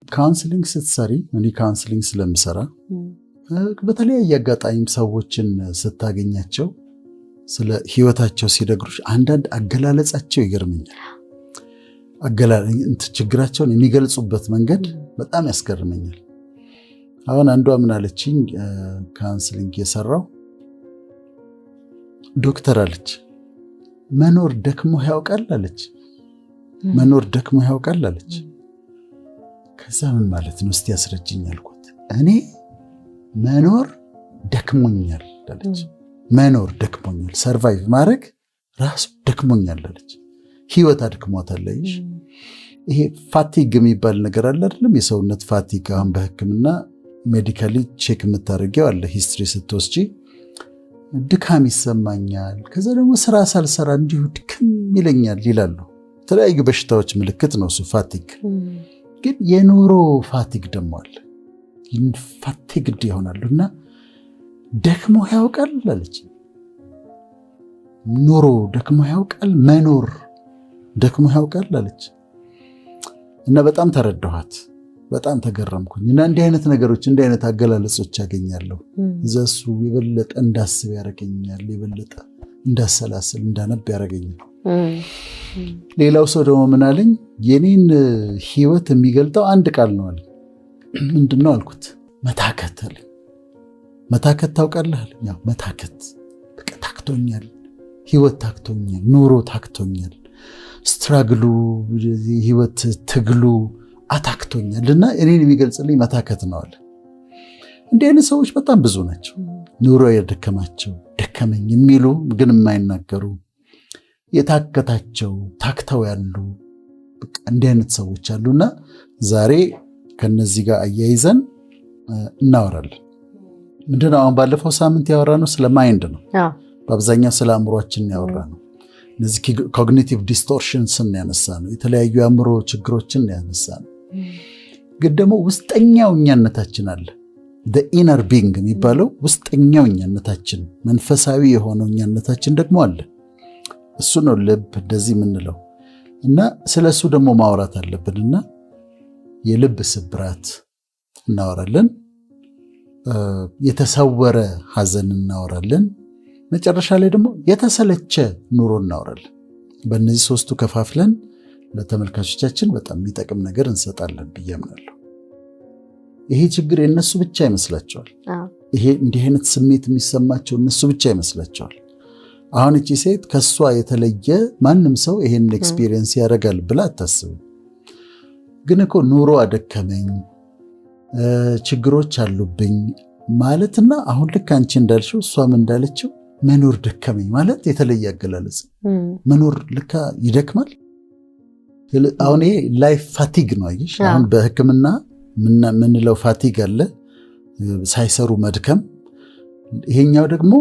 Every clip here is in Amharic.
ካውንስሊንግ ስትሰሪ እኔ ካውንስሊንግ ስለምሰራ በተለያየ አጋጣሚ ሰዎችን ስታገኛቸው ስለ ህይወታቸው ሲነግሩሽ አንዳንድ አገላለጻቸው ይገርመኛል። ችግራቸውን የሚገልጹበት መንገድ በጣም ያስገርመኛል። አሁን አንዷ ምን አለችኝ፣ ካውንስሊንግ የሰራው ዶክተር አለች፣ መኖር ደክሞ ያውቃል አለች። መኖር ደክሞ ያውቃል አለች። ከዛ ምን ማለት ነው እስቲ ያስረጅኝ አልኳት። እኔ መኖር ደክሞኛል አለች። መኖር ደክሞኛል፣ ሰርቫይቭ ማድረግ ራሱ ደክሞኛል አለች። ህይወት አድክሟታል። ይሄ ፋቲግ የሚባል ነገር አለ አይደለም? የሰውነት ፋቲግ አሁን በህክምና ሜዲካሊ ቼክ የምታደርጊው አለ። ሂስትሪ ስትወስጂ ድካም ይሰማኛል፣ ከዛ ደግሞ ስራ ሳልሰራ እንዲሁ ድክም ይለኛል ይላሉ። የተለያዩ በሽታዎች ምልክት ነው እሱ ፋቲግ። ግን የኑሮ ፋቲግ ደግሞ አለ። ፋቲግድ ይሆናሉ እና ደክሞ ያውቃል አለች። ኑሮ ደክሞ ያውቃል፣ መኖር ደክሞ ያውቃል አለች። እና በጣም ተረዳኋት፣ በጣም ተገረምኩኝ። እና እንዲህ አይነት ነገሮች እንዲህ አይነት አገላለጾች ያገኛለሁ። እዛሱ የበለጠ እንዳስብ ያደርገኛል፣ የበለጠ እንዳሰላስል እንዳነብ ያደርገኛል። ሌላው ሰው ደግሞ ምን አለኝ፣ የኔን ህይወት የሚገልጠው አንድ ቃል ነው አለ። ምንድን ነው አልኩት። መታከት አለኝ። መታከት ታውቃለህ አለኝ። ያው መታከት በቃ ታክቶኛል፣ ህይወት ታክቶኛል፣ ኑሮ ታክቶኛል፣ ስትራግሉ ህይወት ትግሉ አታክቶኛል እና እኔን የሚገልጽልኝ መታከት ነው አለ። እንዲህ አይነት ሰዎች በጣም ብዙ ናቸው። ኑሮ የደከማቸው ደከመኝ የሚሉ ግን የማይናገሩ የታከታቸው ታክተው ያሉ እንዲህ አይነት ሰዎች አሉና ዛሬ ከነዚህ ጋር አያይዘን እናወራለን። ምንድነው አሁን ባለፈው ሳምንት ያወራነው ስለ ማይንድ ነው። በአብዛኛው ስለ አእምሯችን ያወራነው። እነዚህ ኮግኒቲቭ ዲስቶርሽንስን ያነሳ ነው። የተለያዩ የአእምሮ ችግሮችን ያነሳ ነው። ግን ደግሞ ውስጠኛው እኛነታችን አለ። ኢነር ቢንግ የሚባለው ውስጠኛው እኛነታችን፣ መንፈሳዊ የሆነው እኛነታችን ደግሞ አለ። እሱ ነው ልብ እንደዚህ የምንለው እና ስለ እሱ ደግሞ ማውራት አለብንና የልብ ስብራት እናወራለን፣ የተሰወረ ሐዘን እናወራለን፣ መጨረሻ ላይ ደግሞ የተሰለቸ ኑሮ እናወራለን። በእነዚህ ሶስቱ ከፋፍለን ለተመልካቾቻችን በጣም የሚጠቅም ነገር እንሰጣለን ብዬ አምናለሁ። ይሄ ችግር የነሱ ብቻ ይመስላቸዋል። ይሄ እንዲህ አይነት ስሜት የሚሰማቸው እነሱ ብቻ ይመስላቸዋል። አሁን እቺ ሴት ከሷ የተለየ ማንም ሰው ይሄን ኤክስፒሪየንስ ያደርጋል ብላ አታስብም። ግን እኮ ኑሮ አደከመኝ፣ ችግሮች አሉብኝ ማለትና አሁን ልክ አንቺ እንዳልሽው እሷም እንዳለችው መኖር ደከመኝ ማለት የተለየ አገላለጽ። መኖር ልካ ይደክማል። አሁን ይሄ ላይፍ ፋቲግ ነው። አየሽ፣ አሁን በሕክምና ምንለው ፋቲግ አለ፣ ሳይሰሩ መድከም። ይሄኛው ደግሞ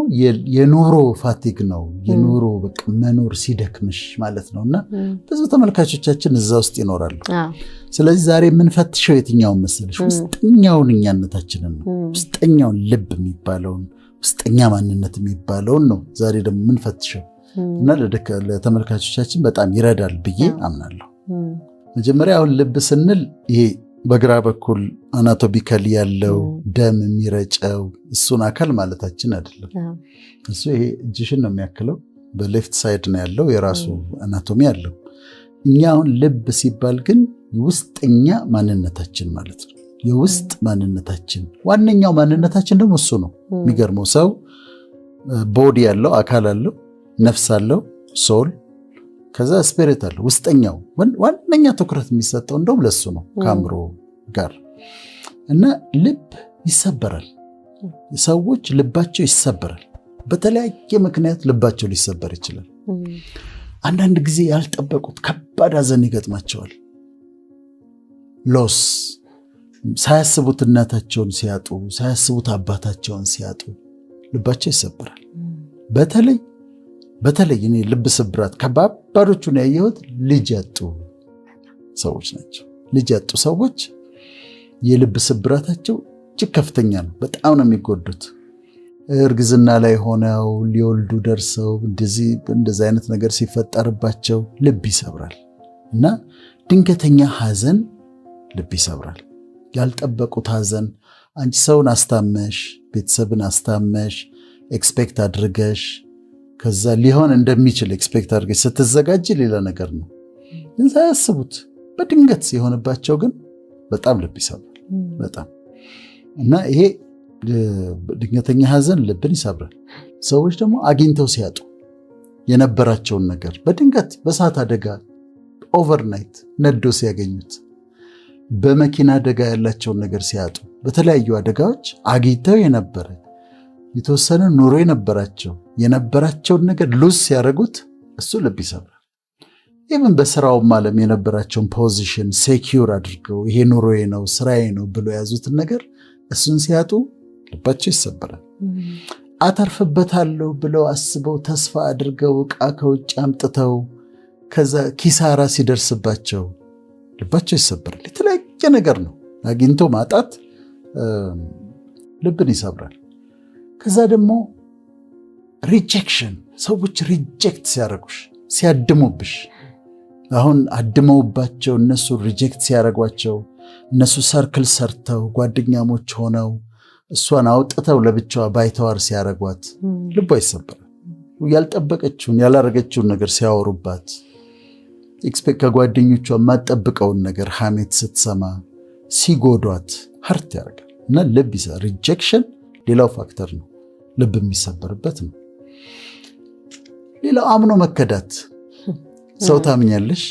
የኑሮ ፋቲግ ነው። የኑሮ በቃ መኖር ሲደክምሽ ማለት ነውና ብዙ ተመልካቾቻችን እዛ ውስጥ ይኖራሉ። ስለዚህ ዛሬ የምንፈትሸው የትኛውን መሰለሽ? ውስጠኛውን እኛነታችንን ነው። ውስጠኛውን ልብ የሚባለውን ውስጠኛ ማንነት የሚባለውን ነው ዛሬ ደግሞ የምንፈትሸው እና ለተመልካቾቻችን በጣም ይረዳል ብዬ አምናለሁ። መጀመሪያ አሁን ልብ ስንል ይሄ በግራ በኩል አናቶሚካሊ ያለው ደም የሚረጨው እሱን አካል ማለታችን አይደለም። እሱ ይሄ እጅሽን ነው የሚያክለው። በሌፍት ሳይድ ነው ያለው፣ የራሱ አናቶሚ አለው። እኛ አሁን ልብ ሲባል ግን ውስጠኛ ማንነታችን ማለት ነው። የውስጥ ማንነታችን፣ ዋነኛው ማንነታችን ደግሞ እሱ ነው። የሚገርመው ሰው ቦዲ ያለው አካል አለው፣ ነፍስ አለው፣ ሶል፣ ከዛ ስፒሪት አለው። ውስጠኛው ዋነኛ ትኩረት የሚሰጠው እንደውም ለሱ ነው ከአእምሮ ጋር እና ልብ ይሰበራል። ሰዎች ልባቸው ይሰበራል። በተለያየ ምክንያት ልባቸው ሊሰበር ይችላል። አንዳንድ ጊዜ ያልጠበቁት ከባድ ሐዘን ይገጥማቸዋል። ሎስ፣ ሳያስቡት እናታቸውን ሲያጡ፣ ሳያስቡት አባታቸውን ሲያጡ ልባቸው ይሰበራል። በተለይ እኔ ልብ ስብራት ከባባዶቹን ያየሁት ልጅ ያጡ ሰዎች ናቸው። ልጅ ያጡ ሰዎች የልብ ስብራታቸው እጅግ ከፍተኛ ነው። በጣም ነው የሚጎዱት። እርግዝና ላይ ሆነው ሊወልዱ ደርሰው እንደዚህ አይነት ነገር ሲፈጠርባቸው ልብ ይሰብራል እና ድንገተኛ ሐዘን ልብ ይሰብራል። ያልጠበቁት ሐዘን አንቺ ሰውን አስታመሽ ቤተሰብን አስታመሽ ኤክስፔክት አድርገሽ ከዛ ሊሆን እንደሚችል ኤክስፔክት አድርገሽ ስትዘጋጅ ሌላ ነገር ነው። ግን ሳያስቡት በድንገት ሲሆንባቸው ግን በጣም ልብ ይሰብራል በጣም እና ይሄ ድንገተኛ ሐዘን ልብን ይሰብራል። ሰዎች ደግሞ አግኝተው ሲያጡ የነበራቸውን ነገር በድንገት በእሳት አደጋ ኦቨርናይት ነዶ ሲያገኙት፣ በመኪና አደጋ ያላቸውን ነገር ሲያጡ፣ በተለያዩ አደጋዎች አግኝተው የነበረ የተወሰነ ኑሮ የነበራቸውን ነገር ሉዝ ሲያደርጉት እሱ ልብ ይሰብራል። ይህም በስራውም ዓለም የነበራቸውን ፖዚሽን ሴኪዩር አድርገው ይሄ ኑሮዬ ነው ስራዬ ነው ብሎ የያዙትን ነገር እሱን ሲያጡ ልባቸው ይሰበራል። አተርፍበታለሁ ብለው አስበው ተስፋ አድርገው ዕቃ ከውጭ አምጥተው ከዛ ኪሳራ ሲደርስባቸው ልባቸው ይሰበራል። የተለያየ ነገር ነው አግኝቶ ማጣት ልብን ይሰብራል። ከዛ ደግሞ ሪጀክሽን፣ ሰዎች ሪጀክት ሲያደርጉሽ ሲያድሙብሽ፣ አሁን አድመውባቸው እነሱ ሪጀክት ሲያደርጓቸው እነሱ ሰርክል ሰርተው ጓደኛሞች ሆነው እሷን አውጥተው ለብቻዋ ባይተዋር ሲያደርጓት ልቧ ይሰበራል። ያልጠበቀችውን ያላረገችውን ነገር ሲያወሩባት ከጓደኞቿ የማትጠብቀውን ነገር ሐሜት ስትሰማ ሲጎዷት ሀርት ያደርጋል እና ልብ ይሰብራል። ሪጀክሽን ሌላው ፋክተር ነው ልብ የሚሰበርበት ነው። ሌላው አምኖ መከዳት። ሰው ታምኛለሽ፣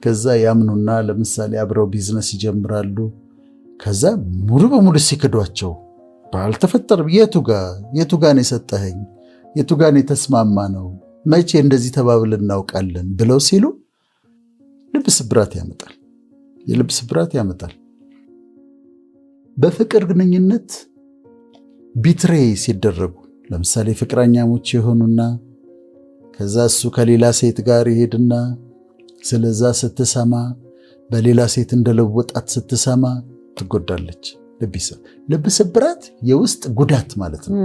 ከዛ ያምኑና ለምሳሌ አብረው ቢዝነስ ይጀምራሉ። ከዛ ሙሉ በሙሉ ሲክዷቸው ባልተፈጠረ የቱ ጋር ነው የሰጠኸኝ፣ የቱ ጋር ነው የተስማማ ነው፣ መቼ እንደዚህ ተባብል እናውቃለን ብለው ሲሉ ልብ ስብራት ያመጣል። የልብ ስብራት ያመጣል። በፍቅር ግንኙነት ቢትሬ ሲደረጉ ለምሳሌ ፍቅረኛሞች የሆኑና ከዛ እሱ ከሌላ ሴት ጋር ይሄድና ስለዛ ስትሰማ በሌላ ሴት እንደለወጣት ስትሰማ ትጎዳለች። ልብ ስብራት የውስጥ ጉዳት ማለት ነው።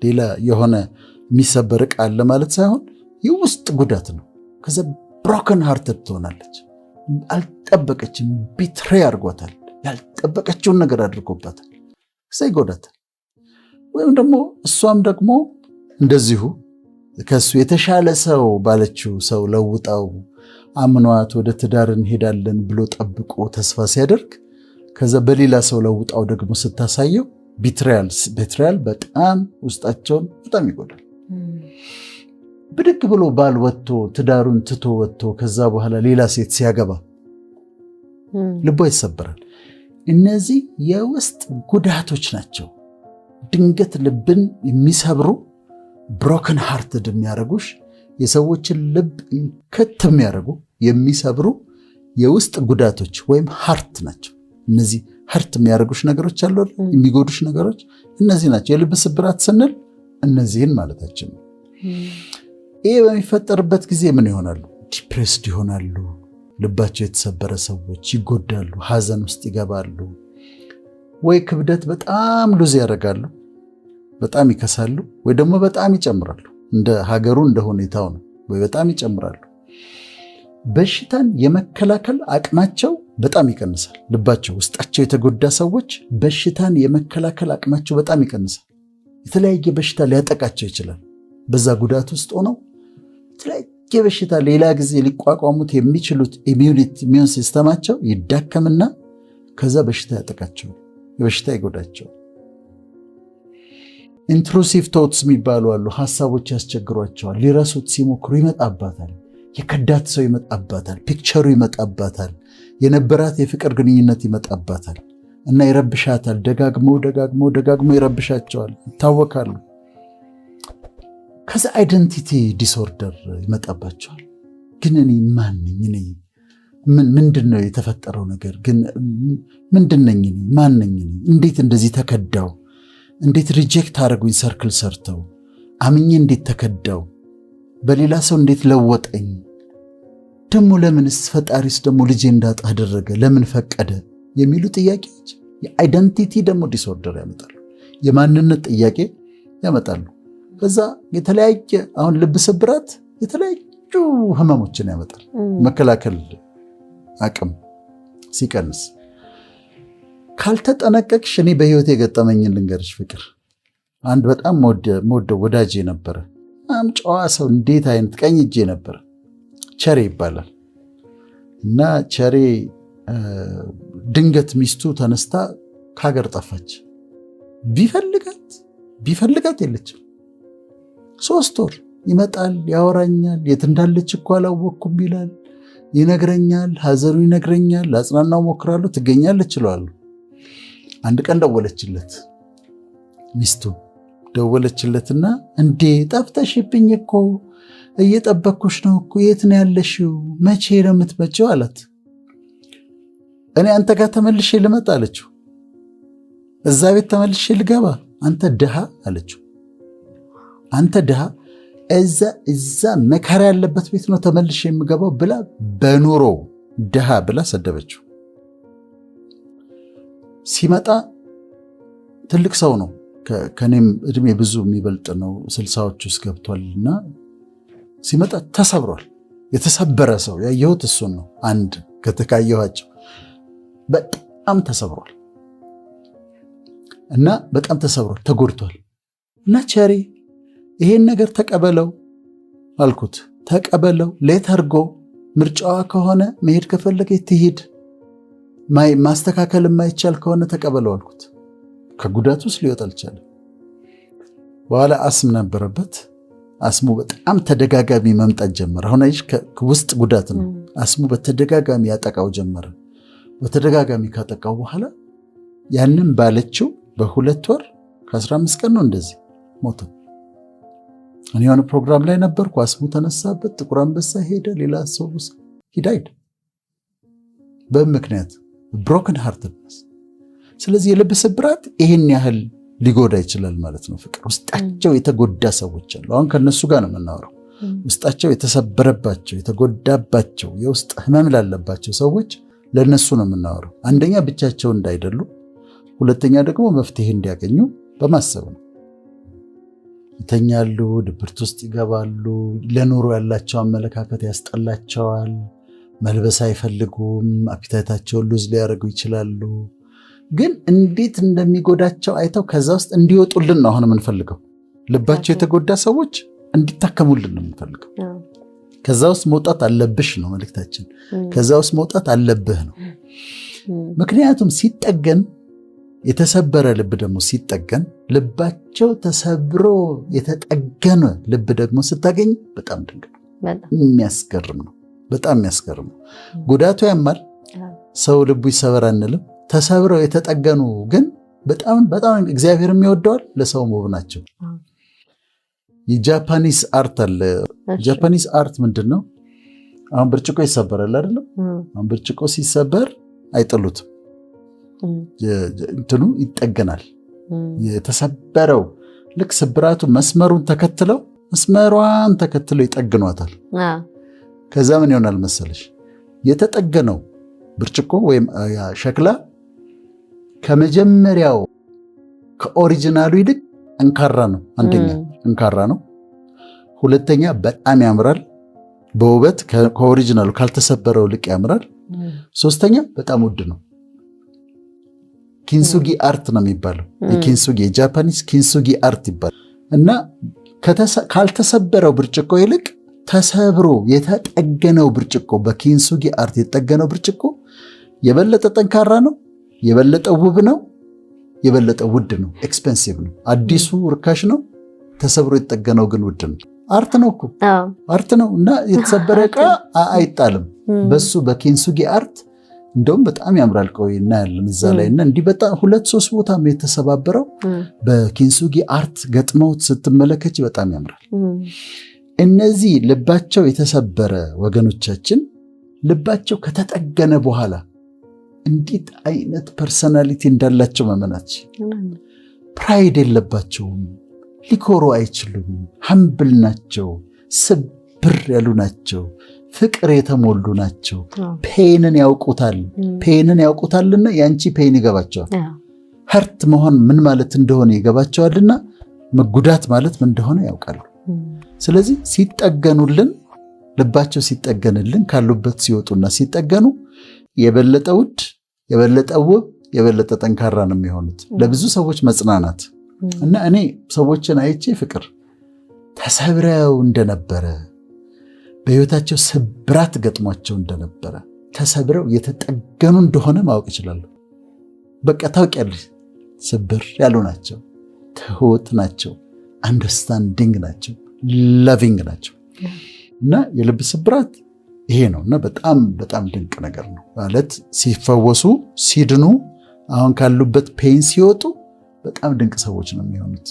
ሌላ የሆነ የሚሰበር ዕቃ አለ ማለት ሳይሆን የውስጥ ጉዳት ነው። ከዛ ብሮከን ሃርትድ ትሆናለች። አልጠበቀችም፣ ቢትሬ አድርጓታል። ያልጠበቀችውን ነገር አድርጎባታል። ከዛ ይጎዳታል። ወይም ደግሞ እሷም ደግሞ እንደዚሁ ከሱ የተሻለ ሰው ባለችው ሰው ለውጣው አምኗት ወደ ትዳር እንሄዳለን ብሎ ጠብቆ ተስፋ ሲያደርግ ከዛ በሌላ ሰው ለውጣው ደግሞ ስታሳየው ቢትሪያል በጣም ውስጣቸውን በጣም ይጎዳል። ብድግ ብሎ ባል ወጥቶ ትዳሩን ትቶ ወጥቶ ከዛ በኋላ ሌላ ሴት ሲያገባ ልቧ ይሰበራል። እነዚህ የውስጥ ጉዳቶች ናቸው። ድንገት ልብን የሚሰብሩ ብሮከን ሃርትድ የሚያደርጉሽ የሰዎችን ልብ ከት የሚያደርጉ የሚሰብሩ የውስጥ ጉዳቶች ወይም ሃርት ናቸው። እነዚህ ሃርት የሚያደርጉሽ ነገሮች አሉ፣ የሚጎዱሽ ነገሮች እነዚህ ናቸው። የልብ ስብራት ስንል እነዚህን ማለታችን ነው። ይሄ በሚፈጠርበት ጊዜ ምን ይሆናሉ? ዲፕሬስድ ይሆናሉ። ልባቸው የተሰበረ ሰዎች ይጎዳሉ፣ ሐዘን ውስጥ ይገባሉ። ወይ ክብደት በጣም ሉዝ ያደርጋሉ፣ በጣም ይከሳሉ፣ ወይ ደግሞ በጣም ይጨምራሉ። እንደ ሀገሩ እንደ ሁኔታው ነው። ወይ በጣም ይጨምራሉ። በሽታን የመከላከል አቅማቸው በጣም ይቀንሳል። ልባቸው ውስጣቸው የተጎዳ ሰዎች በሽታን የመከላከል አቅማቸው በጣም ይቀንሳል። የተለያየ በሽታ ሊያጠቃቸው ይችላል። በዛ ጉዳት ውስጥ ሆነው የተለያየ በሽታ ሌላ ጊዜ ሊቋቋሙት የሚችሉት ኢሚዩን ሲስተማቸው ይዳከምና ከዛ በሽታ ያጠቃቸዋል፣ የበሽታ ይጎዳቸዋል። ኢንትሩሲቭ ቶትስ የሚባሉ አሉ። ሐሳቦች ያስቸግሯቸዋል። ሊረሱት ሲሞክሩ ይመጣባታል። የከዳት ሰው ይመጣባታል። ፒክቸሩ ይመጣባታል። የነበራት የፍቅር ግንኙነት ይመጣባታል እና ይረብሻታል። ደጋግሞ ይረብሻቸዋል፣ ይታወካሉ። ከዛ አይደንቲቲ ዲስኦርደር ይመጣባቸዋል። ግን እኔ ማን ነኝ? እኔ ምንድን ነው የተፈጠረው ነገር? ግን ምንድን ነኝ? ማን ነኝ? እንዴት እንደዚህ ተከዳው? እንዴት ሪጀክት አደረጉኝ? ሰርክል ሰርተው አምኜ እንዴት ተከዳው? በሌላ ሰው እንዴት ለወጠኝ? ደግሞ ለምንስ ፈጣሪስ ደግሞ ልጄ እንዳጣ አደረገ? ለምን ፈቀደ? የሚሉ ጥያቄዎች የአይደንቲቲ ደግሞ ዲስኦርደር ያመጣሉ። የማንነት ጥያቄ ያመጣሉ። ከዛ የተለያየ አሁን ልብ ስብራት የተለያዩ ህመሞችን ያመጣል። መከላከል አቅም ሲቀንስ ካልተጠነቀቅሽ እኔ በህይወት የገጠመኝን ልንገርሽ ፍቅር። አንድ በጣም መወደው ወዳጄ ነበረ። በጣም ጨዋ ሰው፣ እንዴት አይነት ቀኝ እጄ ነበረ። ቸሬ ይባላል። እና ቸሬ ድንገት ሚስቱ ተነስታ ከሀገር ጠፋች። ቢፈልጋት የለችም። 3 ወር ይመጣል፣ ያወራኛል። የት እንዳለች እኮ አላወቅኩም ይላል፣ ይነግረኛል፣ ሀዘኑ ይነግረኛል። ላጽናናው ሞክራለሁ፣ ትገኛለች እለዋለሁ። አንድ ቀን ደወለችለት፣ ሚስቱ ደወለችለትና እንዴ ጠፍተሽብኝ እኮ እየጠበኩሽ ነው እኮ፣ የት ነው ያለሽው? መቼ ነው የምትመጪው አላት። እኔ አንተ ጋር ተመልሼ ልመጣ አለችው። እዛ ቤት ተመልሼ ልገባ? አንተ ድሃ አለችው። አንተ ድሃ እዛ መከራ ያለበት ቤት ነው ተመልሼ የምገባው ብላ በኑሮ ድሃ ብላ ሰደበችው። ሲመጣ ትልቅ ሰው ነው፣ ከኔም እድሜ ብዙ የሚበልጥ ነው፣ 60ዎች ውስጥ ገብቷልና ሲመጣ ተሰብሯል። የተሰበረ ሰው ያየሁት እሱን ነው። አንድ ከተካየኋቸው በጣም ተሰብሯል እና በጣም ተሰብሯል፣ ተጎድቷል። እና ቸሪ ይሄን ነገር ተቀበለው አልኩት። ተቀበለው፣ ሌት አድርጎ ምርጫዋ ከሆነ መሄድ ከፈለገ ትሂድ፣ ማስተካከል የማይቻል ከሆነ ተቀበለው አልኩት። ከጉዳቱ ውስጥ ሊወጣ አልቻለም። በኋላ አስም ነበረበት። አስሙ በጣም ተደጋጋሚ መምጣት ጀመረ። አሁን ውስጥ ጉዳት ነው። አስሙ በተደጋጋሚ ያጠቃው ጀመረ። በተደጋጋሚ ካጠቃው በኋላ ያንን ባለችው በ2 ወር ከ15 ቀን ነው እንደዚህ ሞተ። እኔ የሆነ ፕሮግራም ላይ ነበርኩ። አስሙ ተነሳበት፣ ጥቁር አንበሳ ሄደ፣ ሌላ ሰው ሂዳይድ በምክንያት ብሮክን ሃርትነስ። ስለዚህ የልብ ስብራት ይሄን ያህል ሊጎዳ ይችላል ማለት ነው። ፍቅር ውስጣቸው የተጎዳ ሰዎች አሉ። አሁን ከነሱ ጋር ነው የምናወራው። ውስጣቸው የተሰበረባቸው የተጎዳባቸው የውስጥ ህመም ላለባቸው ሰዎች ለነሱ ነው የምናወራው። አንደኛ ብቻቸው እንዳይደሉ፣ ሁለተኛ ደግሞ መፍትሄ እንዲያገኙ በማሰብ ነው። ይተኛሉ፣ ድብርት ውስጥ ይገባሉ፣ ለኑሮ ያላቸው አመለካከት ያስጠላቸዋል፣ መልበስ አይፈልጉም፣ አፒታይታቸውን ሉዝ ሊያደርጉ ይችላሉ። ግን እንዴት እንደሚጎዳቸው አይተው ከዛ ውስጥ እንዲወጡልን ነው አሁን የምንፈልገው። ልባቸው የተጎዳ ሰዎች እንዲታከሙልን ነው የምንፈልገው። ከዛ ውስጥ መውጣት አለብሽ ነው መልእክታችን። ከዛ ውስጥ መውጣት አለብህ ነው። ምክንያቱም ሲጠገን፣ የተሰበረ ልብ ደግሞ ሲጠገን፣ ልባቸው ተሰብሮ የተጠገነ ልብ ደግሞ ስታገኝ በጣም ድንቅ ነው። የሚያስገርም ነው። በጣም የሚያስገርም ነው። ጉዳቱ ያማል። ሰው ልቡ ይሰበር አንልም። ተሰብረው የተጠገኑ ግን በጣም በጣም እግዚአብሔር የሚወደዋል፣ ለሰው ውብ ናቸው። የጃፓኒስ አርት አለ። ጃፓኒስ አርት ምንድን ነው? አሁን ብርጭቆ ይሰበራል አይደለም? አሁን ብርጭቆ ሲሰበር አይጥሉትም፣ እንትኑ ይጠገናል። የተሰበረው ልክ ስብራቱ መስመሯን ተከትለው ይጠግኗታል። ከዛ ምን ይሆናል መሰለሽ? የተጠገነው ብርጭቆ ወይም ሸክላ ከመጀመሪያው ከኦሪጂናሉ ይልቅ ጠንካራ ነው። አንደኛ ጠንካራ ነው። ሁለተኛ በጣም ያምራል በውበት፣ ከኦሪጂናሉ ካልተሰበረው ልቅ ያምራል። ሶስተኛ በጣም ውድ ነው። ኪንሱጊ አርት ነው የሚባለው። የጃፓኒስ ኪንሱጊ አርት ይባላል። እና ካልተሰበረው ብርጭቆ ይልቅ ተሰብሮ የተጠገነው ብርጭቆ፣ በኪንሱጊ አርት የተጠገነው ብርጭቆ የበለጠ ጠንካራ ነው፣ የበለጠ ውብ ነው፣ የበለጠ ውድ ነው። ኤክስፔንሲቭ ነው። አዲሱ ርካሽ ነው፣ ተሰብሮ የተጠገነው ግን ውድ ነው። አርት ነው እኮ አርት ነው። እና የተሰበረ ዕቃ አይጣልም። በሱ በኪንሱጊ አርት እንደውም በጣም ያምራል። ቆይ እናያለን እዛ ላይ እና እንዲህ በጣም 2-3 ቦታ ነው የተሰባበረው። በኪንሱጊ አርት ገጥመውት ስትመለከች በጣም ያምራል። እነዚህ ልባቸው የተሰበረ ወገኖቻችን ልባቸው ከተጠገነ በኋላ እንዴት አይነት ፐርሰናሊቲ እንዳላቸው መመናችን። ፕራይድ የለባቸውም፣ ሊኮሩ አይችሉም፣ ሀምብል ናቸው፣ ስብር ያሉ ናቸው፣ ፍቅር የተሞሉ ናቸው። ፔንን ያውቁታልና ያንቺ ፔን ይገባቸዋል። ሀርት መሆን ምን ማለት እንደሆነ ይገባቸዋልና መጉዳት ማለት ምን እንደሆነ ያውቃሉ። ስለዚህ ሲጠገኑልን፣ ልባቸው ሲጠገንልን፣ ካሉበት ሲወጡና ሲጠገኑ የበለጠ ውድ፣ የበለጠ ውብ፣ የበለጠ ጠንካራ ነው የሚሆኑት። ለብዙ ሰዎች መጽናናት እና እኔ ሰዎችን አይቼ ፍቅር ተሰብረው እንደነበረ በህይወታቸው ስብራት ገጥሟቸው እንደነበረ ተሰብረው የተጠገኑ እንደሆነ ማወቅ ይችላሉ። በቃ ታውቂያለሽ፣ ስብር ያሉ ናቸው፣ ትሁት ናቸው፣ አንደርስታንዲንግ ናቸው፣ ላቪንግ ናቸው። እና የልብ ስብራት ይሄ ነው እና በጣም በጣም ድንቅ ነገር ነው ማለት ሲፈወሱ ሲድኑ አሁን ካሉበት ፔን ሲወጡ በጣም ድንቅ ሰዎች ነው የሚሆኑት።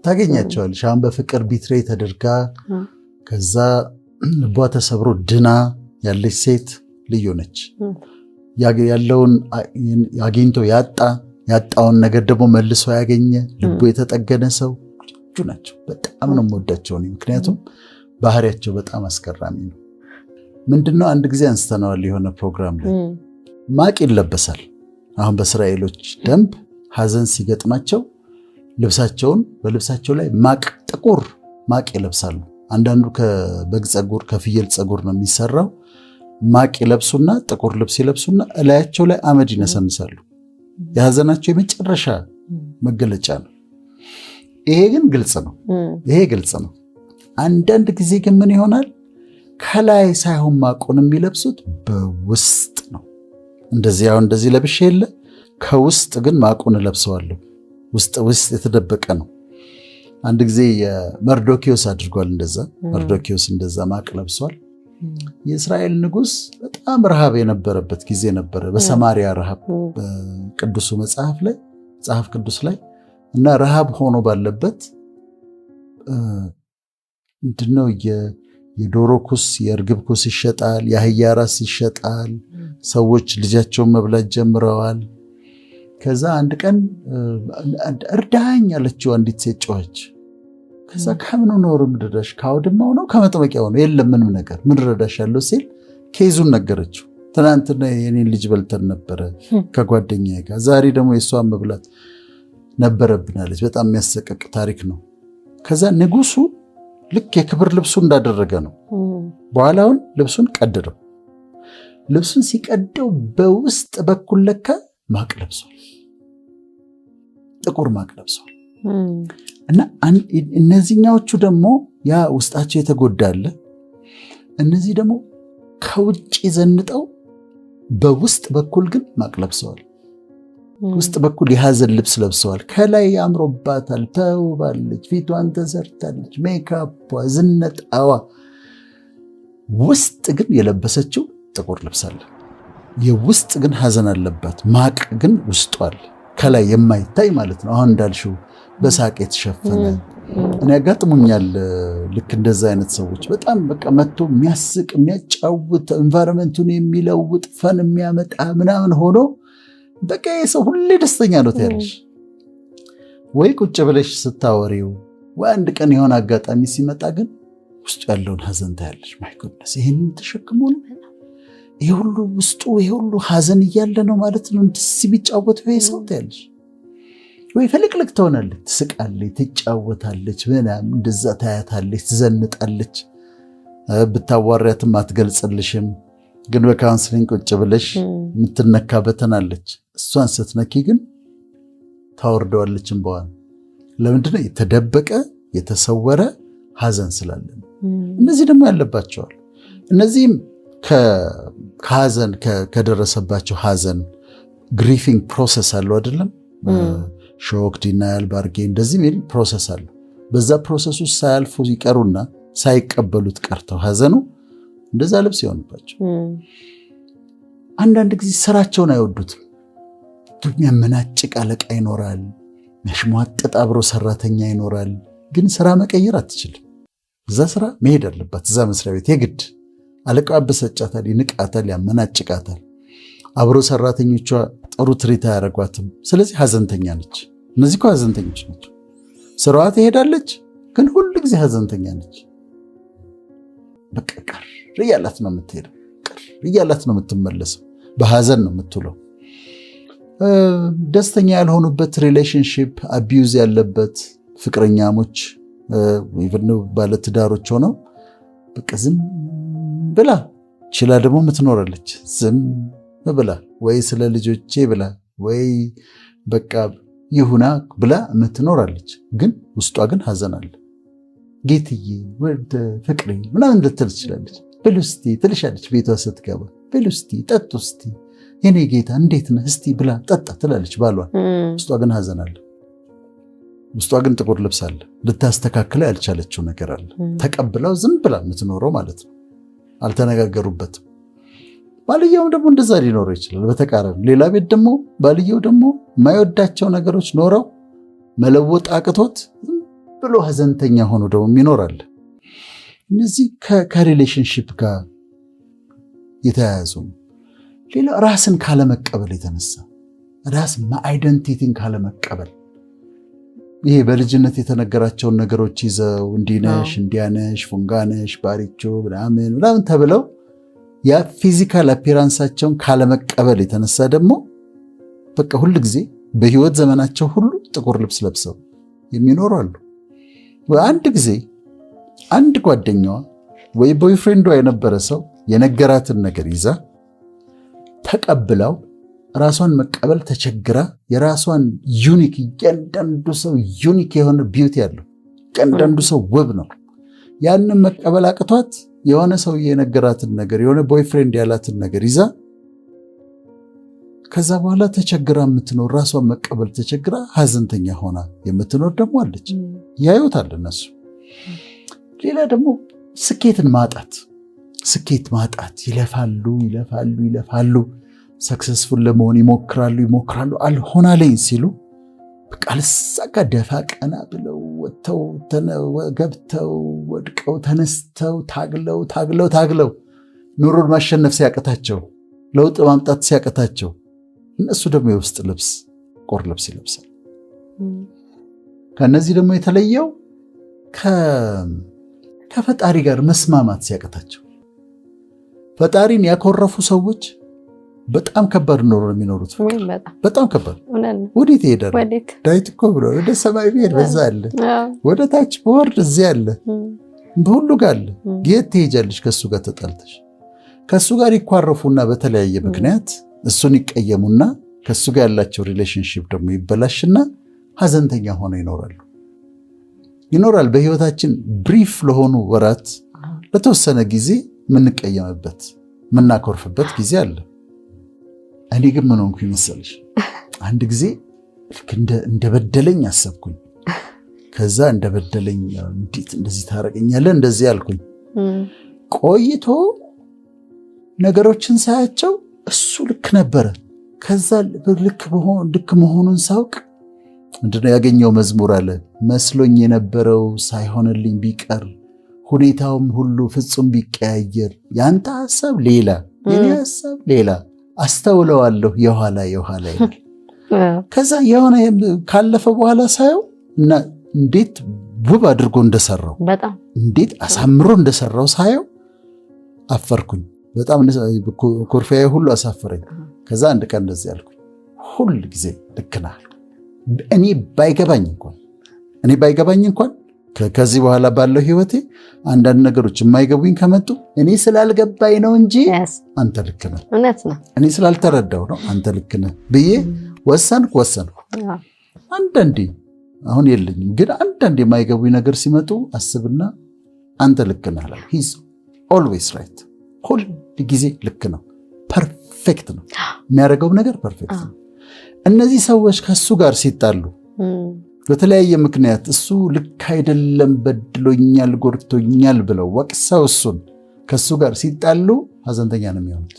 ታገኛቸዋለሽ። አሁን በፍቅር ቢትሬ ተደርጋ ከዛ ልቧ ተሰብሮ ድና ያለች ሴት ልዩ ነች። ያለውን አግኝቶ ያጣውን ነገር ደግሞ መልሶ ያገኘ ልቡ የተጠገነ ሰው ልዩ ናቸው። በጣም ነው የምወዳቸው ምክንያቱም ባህሪያቸው በጣም አስገራሚ ነው። ምንድነው አንድ ጊዜ አንስተነዋል የሆነ ፕሮግራም ላይ ማቅ ይለበሳል። አሁን በእስራኤሎች ደንብ ሐዘን ሲገጥማቸው ልብሳቸውን በልብሳቸው ላይ ማቅ ጥቁር ማቅ ይለብሳሉ። አንዳንዱ ከበግ ፀጉር ከፍየል ፀጉር ነው የሚሰራው። ማቅ ይለብሱና ጥቁር ልብስ ይለብሱና እላያቸው ላይ አመድ ይነሰንሳሉ። የሐዘናቸው የመጨረሻ መገለጫ ነው። ይሄ ግን ግልጽ ነው። ይሄ ግልጽ ነው። አንዳንድ ጊዜ ግን ምን ይሆናል? ከላይ ሳይሆን ማቁን የሚለብሱት በውስጥ ነው። እንደዚህ ለብሼ የለ ከውስጥ ግን ማቁን ለብሰዋለሁ። ውስጥ የተደበቀ ነው። አንድ ጊዜ የመርዶኪዮስ አድርጓል እንደዛ። መርዶኪዮስ እንደዛ ማቅ ለብሷል። የእስራኤል ንጉሥ በጣም ረሃብ የነበረበት ጊዜ ነበረ። በሰማሪያ ረሃብ በቅዱሱ መጽሐፍ ቅዱስ ላይ እና ረሃብ ሆኖ ባለበት ምንድነው የዶሮ ኩስ የእርግብ ኩስ ይሸጣል፣ የአህያ ራስ ይሸጣል። ሰዎች ልጃቸውን መብላት ጀምረዋል። ከዛ አንድ ቀን እርዳኝ አለችው አንዲት ሴት ጮኸች። ከዛ ከምኑ ነው ረዳሽ? ከአውድማው ነው ከመጥመቂያው ነው? የለም ምንም ነገር ምን ረዳሽ ያለው ሲል ኬዙን ነገረችው። ትናንትና የኔን ልጅ በልተን ነበረ ከጓደኛዬ ጋር፣ ዛሬ ደግሞ የእሷን መብላት ነበረብናለች። በጣም የሚያሰቀቅ ታሪክ ነው። ከዛ ንጉሱ ልክ የክብር ልብሱ እንዳደረገ ነው። በኋላውን ልብሱን ቀደደው። ልብሱን ሲቀደው በውስጥ በኩል ለካ ማቅ ለብሷል፣ ጥቁር ማቅ ለብሷል። እና እነዚህኛዎቹ ደግሞ ያ ውስጣቸው የተጎዳለ፣ እነዚህ ደግሞ ከውጭ ዘንጠው በውስጥ በኩል ግን ማቅ ለብሰዋል። ውስጥ በኩል የሐዘን ልብስ ለብሰዋል። ከላይ አምሮባታል፣ ተውባለች፣ ፊቷን ተሰርታለች፣ ሜካፓ፣ ዝነጣዋ። ውስጥ ግን የለበሰችው ጥቁር ልብስ አለ። የውስጥ ግን ሐዘን አለባት። ማቅ ግን ውስጡ አለ፣ ከላይ የማይታይ ማለት ነው። አሁን እንዳልሽው በሳቅ የተሸፈነ እኔ ያጋጥሙኛል። ልክ እንደዛ አይነት ሰዎች በጣም በቃ መጥቶ የሚያስቅ የሚያጫውት ኤንቫይሮንመንቱን የሚለውጥ ፈን የሚያመጣ ምናምን ሆኖ በቃ የሰው ሁሌ ደስተኛ ነው ትያለሽ። ወይ ቁጭ ብለሽ ስታወሪው ወይ አንድ ቀን የሆነ አጋጣሚ ሲመጣ ግን ውስጡ ያለውን ሐዘን ታያለሽ። ማይ ጎድነስ ይሄንን ተሸክሞ ነው ይሄ ሁሉ ውስጡ ይሄ ሁሉ ሐዘን እያለ ነው ማለት ነው እንደዚህ ቢጫወት ይሄ ሰው ታያለሽ። ወይ ፍልቅልቅ ትሆናለች፣ ትስቃለች፣ ትጫወታለች፣ ምናምን እንደዛ ታያታለች፣ ትዘንጣለች። ብታዋሪያትም አትገልጽልሽም። ግን በካውንስሊንግ ቁጭ ብለሽ የምትነካበተናለች። እሷን ስትነኪ ግን ታወርደዋለች እንበዋል። ለምንድነው? የተደበቀ የተሰወረ ሐዘን ስላለ። እነዚህ ደግሞ ያለባቸዋል። እነዚህም ከሐዘን ከደረሰባቸው ሐዘን ግሪፊንግ ፕሮሰስ አለው አይደለም? ሾክ፣ ዲናያል፣ ባርጌ እንደዚህ ሚል ፕሮሰስ አለው። በዛ ፕሮሰስ ውስጥ ሳያልፉ ይቀሩና ሳይቀበሉት ቀርተው ሐዘኑ እንደዛ ልብስ ይሆንባቸው። አንዳንድ ጊዜ ስራቸውን አይወዱትም። የሚያመናጭቅ አለቃ ይኖራል፣ የሚያሽሟጥጥ አብሮ ሰራተኛ ይኖራል። ግን ስራ መቀየር አትችልም። እዛ ስራ መሄድ አለባት። እዛ መስሪያ ቤት የግድ አለቃው ያበሰጫታል፣ ይንቃታል፣ ያመናጭቃታል። አብሮ ሰራተኞቿ ጥሩ ትሪት አያደርጓትም። ስለዚህ ሐዘንተኛ ነች። እነዚህ እኮ ሐዘንተኞች ናቸው። ስራዋ ትሄዳለች፣ ግን ሁሉ ጊዜ ሐዘንተኛ ነች። በቃ ቀር እያላት ነው የምትሄደው፣ ቀር እያላት ነው የምትመለሰው። በሐዘን ነው የምትውለው። ደስተኛ ያልሆኑበት ሪሌሽንሺፕ አቢዩዝ ያለበት ፍቅረኛሞች ኢቭን ባለትዳሮች ሆነው በቃ ዝም ብላ ችላ ደግሞ ምትኖራለች። ዝም ብላ ወይ ስለ ልጆቼ ብላ ወይ በቃ ይሁና ብላ የምትኖራለች። ግን ውስጧ ግን ሐዘን አለ። ጌትዬ ወደ ፍቅሬ ምናምን ልትል ትችላለች። ብሉ እስቲ ትልሻለች። ቤቷ ስትገባ ብሉ እስቲ ጠጡ እስቲ የኔ ጌታ እንዴት ነህ እስቲ ብላ ጠጣ ትላለች ባሏን። ውስጧ ግን ሐዘን አለ። ውስጧ ግን ጥቁር ልብስ አለ። ልታስተካክለው ያልቻለችው ነገር አለ። ተቀብለው ዝም ብላ የምትኖረው ማለት ነው። አልተነጋገሩበትም። ባልየውም ደግሞ እንደዛ ሊኖረው ይችላል። በተቃራኒ ሌላ ቤት ደግሞ ባልየው ደግሞ የማይወዳቸው ነገሮች ኖረው መለወጥ አቅቶት ዝም ብሎ ሐዘንተኛ ሆኖ ደግሞ ይኖራል። እነዚህ ከሪሌሽንሺፕ ጋር የተያያዙ ነው። ሌላ ራስን ካለመቀበል የተነሳ ራስ አይደንቲቲን ካለመቀበል ይሄ በልጅነት የተነገራቸውን ነገሮች ይዘው እንዲነሽ እንዲያነሽ ፉንጋነሽ ባሪቾ ምናምን ተብለው ያ ፊዚካል አፒራንሳቸውን ካለመቀበል የተነሳ ደግሞ በቃ ሁሉ ጊዜ በህይወት ዘመናቸው ሁሉ ጥቁር ልብስ ለብሰው የሚኖሩ አሉ። አንድ ጊዜ አንድ ጓደኛዋ ወይ ቦይፍሬንዷ የነበረ ሰው የነገራትን ነገር ይዛ ተቀብላው ራሷን መቀበል ተቸግራ የራሷን ዩኒክ እያንዳንዱ ሰው ዩኒክ የሆነ ቢዩቲ ያለው እያንዳንዱ ሰው ውብ ነው። ያንን መቀበል አቅቷት የሆነ ሰው የነገራትን ነገር የሆነ ቦይፍሬንድ ያላትን ነገር ይዛ ከዛ በኋላ ተቸግራ የምትኖር ራሷን መቀበል ተቸግራ ሐዘንተኛ ሆና የምትኖር ደግሞ አለች። ያዩታል እነሱ። ሌላ ደግሞ ስኬትን ማጣት ይለፋሉ ሰክሰስፉል ለመሆን ይሞክራሉ አልሆናለኝ ሲሉ በቃ አልሳካ ደፋ ቀና ብለው ወጥተው ገብተው ወድቀው ተነስተው ታግለው ኑሮን ማሸነፍ ሲያቀታቸው ለውጥ ማምጣት ሲያቀታቸው እነሱ ደግሞ የውስጥ ልብስ ጥቁር ልብስ ይለብሳል። ከነዚህ ደግሞ የተለየው ከፈጣሪ ጋር መስማማት ሲያቀታቸው ፈጣሪን ያኮረፉ ሰዎች በጣም ከባድ ኑሮ ነው የሚኖሩት። በጣም ከባድ ወዴት ይሄዳል? ዳዊት እኮ ብሎ ወደ ሰማይ ብሄድ በዛ አለ፣ ወደ ታች በወርድ እዚያ አለ፣ በሁሉ ጋር አለ። የት ትሄጃለሽ? ከእሱ ጋር ተጣልተሽ ከእሱ ጋር ይኳረፉና በተለያየ ምክንያት እሱን ይቀየሙና ከእሱ ጋር ያላቸው ሪሌሽንሺፕ ደግሞ ይበላሽና ሐዘንተኛ ሆነው ይኖራል። በህይወታችን ብሪፍ ለሆኑ ወራት ለተወሰነ ጊዜ የምንቀየምበት የምናኮርፍበት ጊዜ አለ። እኔ ግን ምን ሆንኩኝ መሰለሽ? አንድ ጊዜ ልክ እንደበደለኝ አሰብኩኝ። ከዛ እንደበደለኝ እንዴት እንደዚህ ታረቀኛለህ እንደዚህ አልኩኝ። ቆይቶ ነገሮችን ሳያቸው እሱ ልክ ነበረ። ከዛ ልክ መሆኑን ሳውቅ ምንድነው ያገኘው መዝሙር አለ። መስሎኝ የነበረው ሳይሆንልኝ ቢቀር ሁኔታውም ሁሉ ፍጹም ቢቀያየር ያንተ ሐሳብ ሌላ የኔ ሐሳብ ሌላ አስተውለዋለሁ የኋላ ይላል። ከዛ የሆነ ካለፈ በኋላ ሳየው እና እንዴት ውብ አድርጎ እንደሰራው እንዴት አሳምሮ እንደሰራው ሳየው አፈርኩኝ። በጣም ኮርፊያዬ ሁሉ አሳፈረኝ። ከዛ አንድ ቀን እንደዚህ አልኩኝ፣ ሁል ጊዜ ልክ ነህ። እኔ ባይገባኝ እንኳን ከዚህ በኋላ ባለው ህይወቴ አንዳንድ ነገሮች የማይገቡኝ ከመጡ እኔ ስላልገባኝ ነው እንጂ አንተ ልክ ነህ፣ እኔ ስላልተረዳው ነው አንተ ልክ ነህ ብዬ ወሰንኩ። አንዳንዴ አሁን የለኝም፣ ግን አንዳንዴ የማይገቡኝ ነገር ሲመጡ አስብና አንተ ልክ ነህ አላል። ሂዝ ኦልዌይስ ራይት፣ ሁል ጊዜ ልክ ነው፣ ፐርፌክት ነው፣ የሚያደርገው ነገር ፐርፌክት ነው። እነዚህ ሰዎች ከሱ ጋር ሲጣሉ በተለያየ ምክንያት እሱ ልክ አይደለም፣ በድሎኛል፣ ጎድቶኛል ብለው ወቅሰው እሱን ከሱ ጋር ሲጣሉ ሐዘንተኛ ነው የሚሆኑት።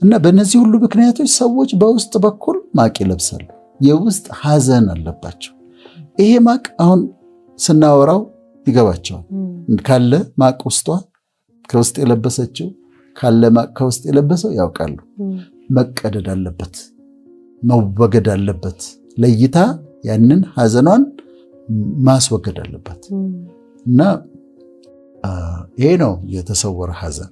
እና በእነዚህ ሁሉ ምክንያቶች ሰዎች በውስጥ በኩል ማቅ ይለብሳሉ፣ የውስጥ ሐዘን አለባቸው። ይሄ ማቅ አሁን ስናወራው ይገባቸዋል። ካለ ማቅ ውስጧ ከውስጥ የለበሰችው ካለ ማቅ ከውስጥ የለበሰው ያውቃሉ። መቀደድ አለበት፣ መወገድ አለበት። ለይታ ያንን ሐዘኗን ማስወገድ አለባት። እና ይሄ ነው የተሰወረ ሐዘን።